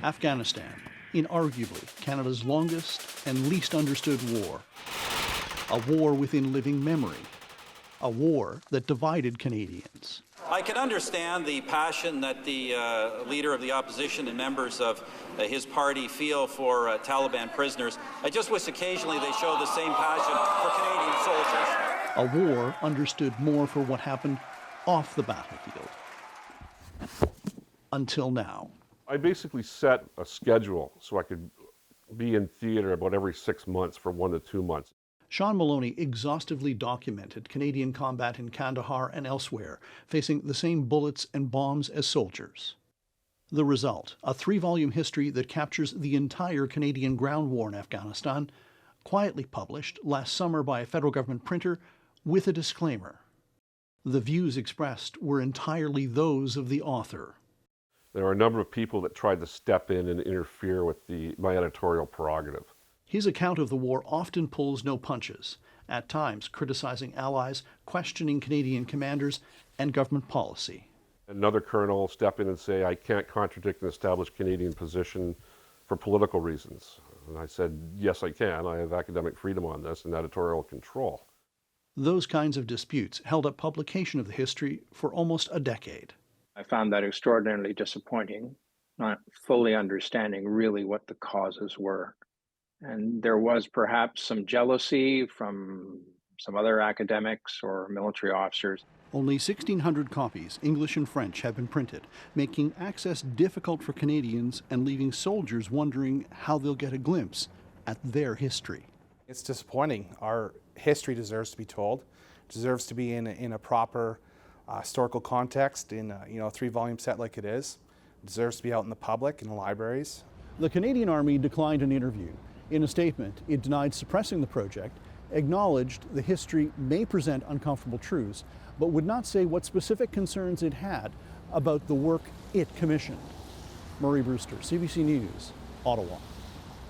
Afghanistan, inarguably Canada's longest and least understood war. A war within living memory. A war that divided Canadians. I can understand the passion that the leader of the opposition and members of his party feel for Taliban prisoners. I just wish occasionally they show the same passion for Canadian soldiers. A war understood more for what happened off the battlefield. Until now. I basically set a schedule so I could be in theater about every 6 months for 1 to 2 months. Sean Maloney exhaustively documented Canadian combat in Kandahar and elsewhere, facing the same bullets and bombs as soldiers. The result, a 3-volume history that captures the entire Canadian ground war in Afghanistan, quietly published last summer by a federal government printer with a disclaimer. The views expressed were entirely those of the author. There are a number of people that tried to step in and interfere with my editorial prerogative. His account of the war often pulls no punches, at times criticizing allies, questioning Canadian commanders and government policy. Another colonel will step in and say, I can't contradict an established Canadian position for political reasons. And I said, yes, I can. I have academic freedom on this and editorial control. Those kinds of disputes held up publication of the history for almost a decade. I found that extraordinarily disappointing, not fully understanding really what the causes were. And there was perhaps some jealousy from some other academics or military officers. Only 1,600 copies, English and French, have been printed, making access difficult for Canadians and leaving soldiers wondering how they'll get a glimpse at their history. It's disappointing. Our history deserves to be told, deserves to be in a proper historical context, in a 3-volume set like it is. It deserves to be out in the public, in the libraries. The Canadian Army declined an interview. In a statement, it denied suppressing the project, acknowledged the history may present uncomfortable truths, but would not say what specific concerns it had about the work it commissioned. Murray Brewster, CBC News, Ottawa.